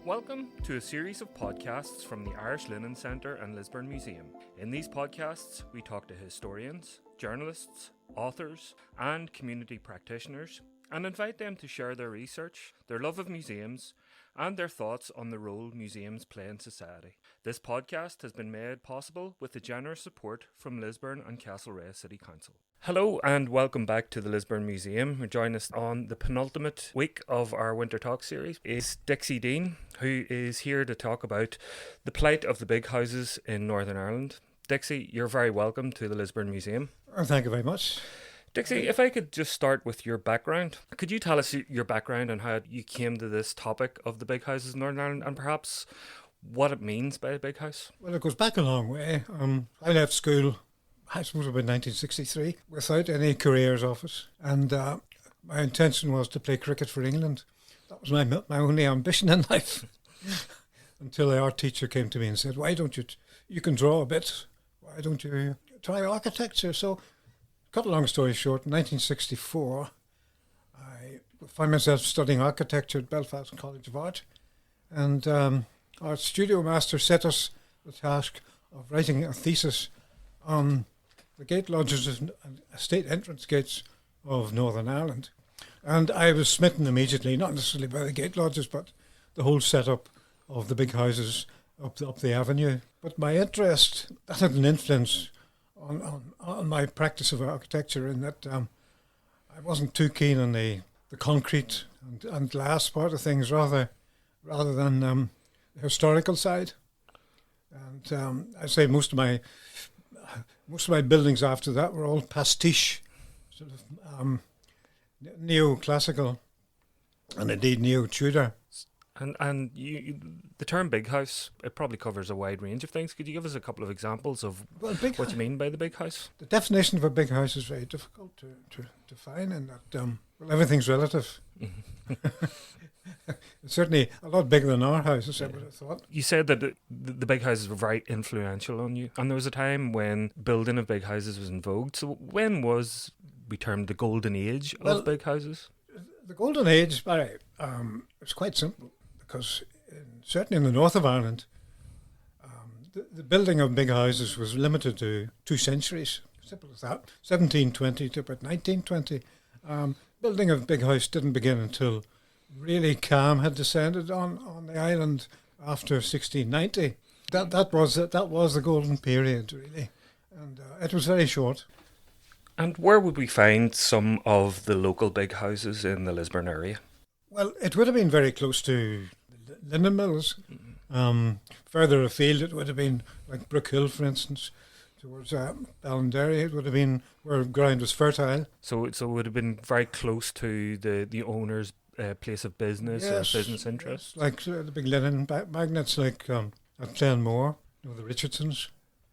Welcome to a series of podcasts from the Irish Linen Centre and Lisburn Museum. In these podcasts, we talk to historians, journalists, authors, and community practitioners, and invite them to share their research, their love of museums, and their thoughts on the role museums play in society. This podcast has been made possible with the generous support from Lisburn and Castlereagh City Council. Hello and welcome back to the Lisburn Museum. Joining us on the penultimate week of our Winter Talk series is Dixie Dean, who is here to talk about the plight of the big houses in Northern Ireland. Dixie, you're very welcome to the Lisburn Museum. Thank you very much. Dixie, if I could just start with your background. Could you tell us your background and how you came to this topic of the big houses in Northern Ireland and perhaps what it means by a big house? Well, it goes back a long way. I left school, I suppose about 1963, without any careers office. And my intention was to play cricket for England. That was my only ambition in life. Until the art teacher came to me and said, why don't you can draw a bit, why don't you try architecture? So, cut a long story short, in 1964, I found myself studying architecture at Belfast College of Art. And our studio master set us the task of writing a thesis on the gate lodges and estate entrance gates of Northern Ireland. And I was smitten immediately, not necessarily by the gate lodges, but the whole setup of the big houses up the avenue. But my interest, that had an influence on my practice of architecture in that I wasn't too keen on the concrete and glass part of things, rather than the historical side. And I say most of my buildings after that were all pastiche, sort of neoclassical, and indeed neo-Tudor. And the term big house, it probably covers a wide range of things. Could you give us a couple of examples of what you mean by the big house? The definition of a big house is very difficult to define in that, everything's relative. It's certainly a lot bigger than our houses, I would have thought. You said that the big houses were very influential on you, and there was a time when building of big houses was in vogue. So when was we termed the golden age of big houses? The golden age, it's quite simple, because certainly in the north of Ireland, the building of big houses was limited to 2 centuries. Simple as that, 1720 to about 1920. Building of big house didn't begin until really calm had descended on the island after 1690. That was the golden period, really, and it was very short. And where would we find some of the local big houses in the Lisburn area? Well, it would have been very close to the linen mills. Further afield, it would have been like Brook Hill, for instance, towards Ballinderry. It would have been where ground was fertile. So it would have been very close to the owner's place of business, yes, or business interest. Yes, like the big linen magnates, like at Glenmore, the Richardsons.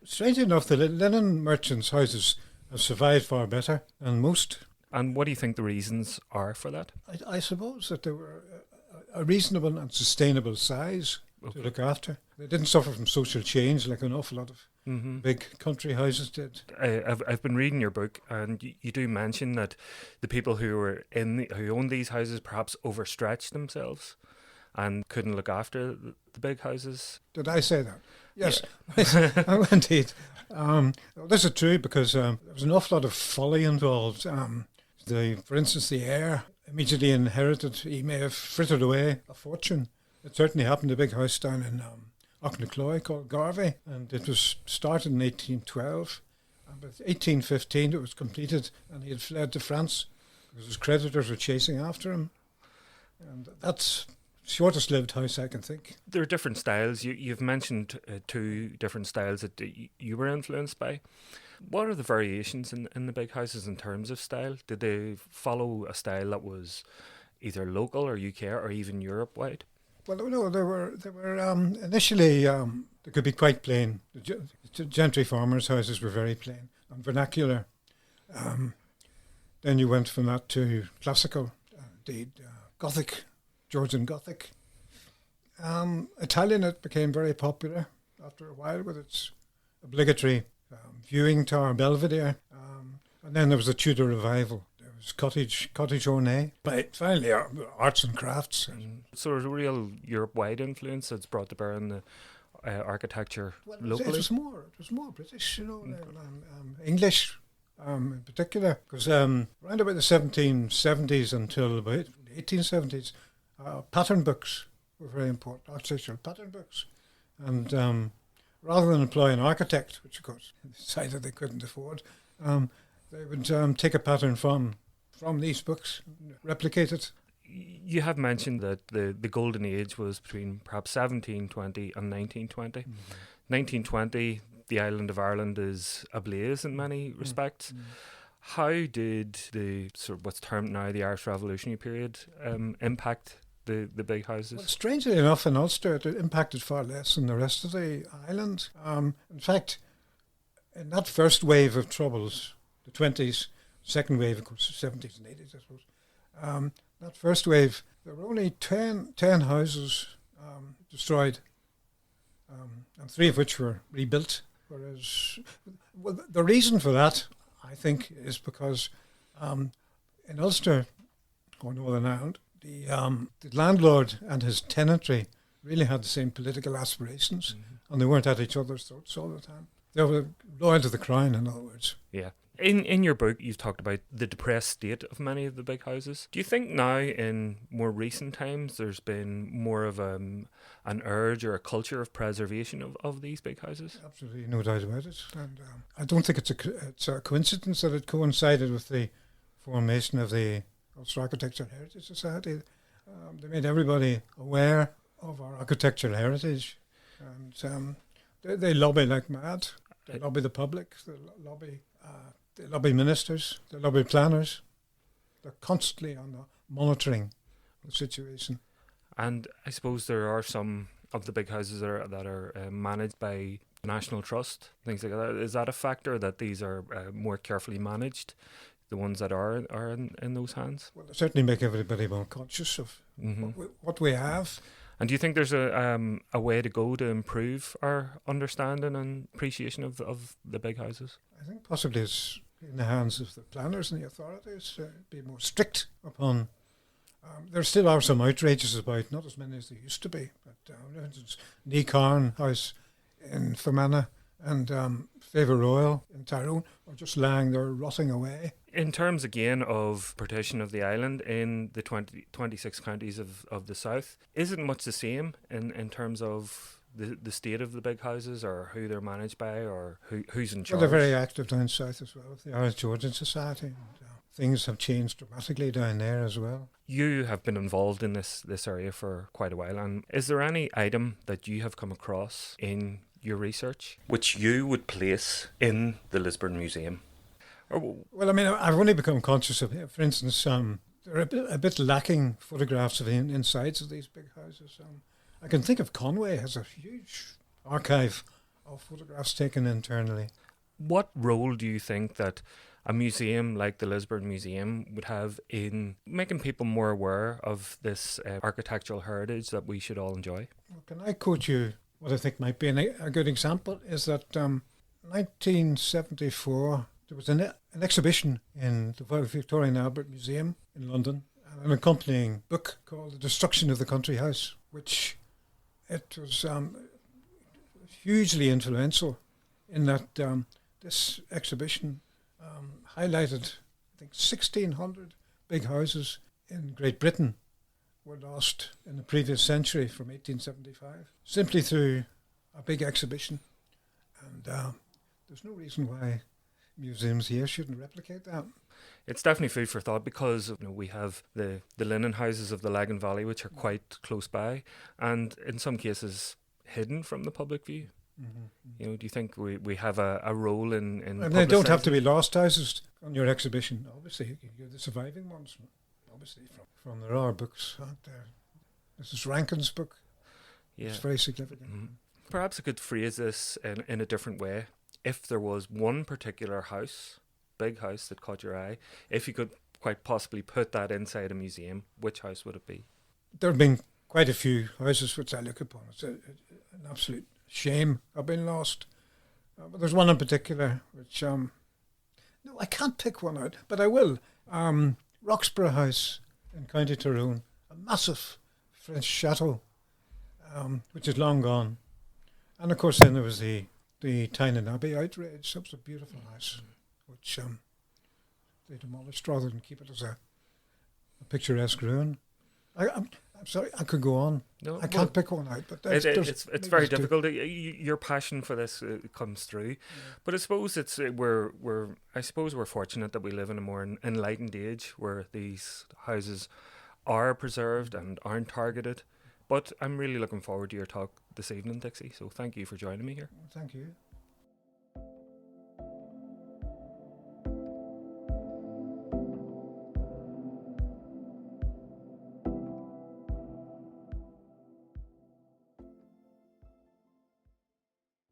Strangely enough, the linen merchants' houses have survived far better than most. And what do you think the reasons are for that? I suppose that they were a reasonable and sustainable size to look after. They didn't suffer from social change like an awful lot of big country houses did. I've been reading your book, and you do mention that the people who owned these houses perhaps overstretched themselves and couldn't look after the big houses. Did I say that? Yes, yeah. Indeed. This is true because there was an awful lot of folly involved. For instance, the heir immediately inherited. He may have frittered away a fortune. It certainly happened to a big house down in Auchnacoy called Garvey, and it was started in 1812. And by 1815 it was completed, and he had fled to France because his creditors were chasing after him. And that's shortest lived house I can think. There are different styles. You've mentioned 2 different styles that you were influenced by. What are the variations in the big houses in terms of style? Did they follow a style that was either local or UK or even Europe-wide? Well, no, they were initially, they could be quite plain. The gentry farmers' houses were very plain and vernacular. Then you went from that to classical, indeed, Gothic, Georgian Gothic. Italianate became very popular after a while with its obligatory viewing tower Belvedere. And then there was the Tudor revival. There was cottage ornate. But finally, arts and crafts. So there's a real Europe-wide influence that's brought to bear in the architecture locally. It was more British, English in particular, because around about the 1770s until about the 1870s, pattern books were very important, architectural pattern books, and rather than employ an architect, which of course decided they couldn't afford, they would take a pattern from these books, replicate it. You have mentioned that the golden age was between perhaps 1720 and 1920. 1920, the island of Ireland is ablaze in many respects. How did the sort of what's termed now the Irish Revolutionary period impact the big houses? Well, strangely enough, in Ulster, it impacted far less than the rest of the island. In fact, in that first wave of troubles, the 20s, second wave, of course, the 70s and 80s, I suppose, that first wave, there were only 10 houses destroyed, and 3 of which were rebuilt. Whereas, well, the reason for that, I think, is because in Ulster, or Northern Ireland, the landlord and his tenantry really had the same political aspirations, and they weren't at each other's throats all the time. They were loyal to the crown, in other words. Yeah. In your book, you've talked about the depressed state of many of the big houses. Do you think now, in more recent times, there's been more of an urge or a culture of preservation of these big houses? Absolutely, no doubt about it. And I don't think it's a coincidence that it coincided with the formation of the Ulster Architectural Heritage Society. They made everybody aware of our architectural heritage, and they lobby like mad. They lobby the public. They lobby ministers. They lobby planners. They're constantly on the monitoring the situation. And I suppose there are some of the big houses that are managed by the National Trust, things like that. Is that a factor, that these are more carefully managed, the ones that are in those hands? Well, they certainly make everybody more conscious of what we have. And do you think there's a way to go to improve our understanding and appreciation of the big houses? I think possibly it's in the hands of the planners and the authorities to be more strict upon. There still are some outrages about, not as many as there used to be, but for instance, J.A.K House in Fermanagh and Favour Royal in Tyrone are just lying there rotting away. In terms again of partition of the island in the 26 counties of the south, is it much the same in terms of the state of the big houses, or who they're managed by, or who's in charge? Well, they're very active down south as well with the Irish Georgian Society. And, things have changed dramatically down there as well. You have been involved in this area for quite a while, and is there any item that you have come across in your research which you would place in the Lisburn Museum? Well, I mean, I've only become conscious of it. For instance, there are a bit lacking photographs of the insides of these big houses. I can think of Conway has a huge archive of photographs taken internally. What role do you think that a museum like the Lisburn Museum would have in making people more aware of this architectural heritage that we should all enjoy? Well, can I quote you what I think might be a good example? Is that 1974, there was an exhibition in the Victoria and Albert Museum in London, and an accompanying book called The Destruction of the Country House, which it was hugely influential in that this exhibition highlighted, I think, 1,600 big houses in Great Britain were lost in the previous century from 1875, simply through a big exhibition. And there's no reason why museums here shouldn't replicate that. It's definitely food for thought, because we have the linen houses of the Lagan Valley, which are quite close by, and in some cases hidden from the public view. Do you think we have a role in and they don't have to be lost houses on your exhibition. Obviously, you're the surviving ones. Obviously, from there are books out there. This is Rankin's book. Yeah. It's very significant. Perhaps I could phrase this in a different way. If there was one particular house, big house, that caught your eye, if you could quite possibly put that inside a museum, which house would it be? There have been quite a few houses which I look upon. It's an absolute shame have been lost. But there's one in particular which, no, I can't pick one out, but I will. Roxburgh House in County Tyrone, a massive French chateau, which is long gone. And of course then there was the Tynan Abbey outrage. That was a beautiful house, which they demolished rather than keep it as a picturesque ruin. I'm sorry, I could go on. No, I can't pick one out, but it's very difficult. Your passion for this comes through, but I suppose we're fortunate that we live in a more enlightened age where these houses are preserved and aren't targeted. But I'm really looking forward to your talk this evening, Dixie. So thank you for joining me here. Thank you.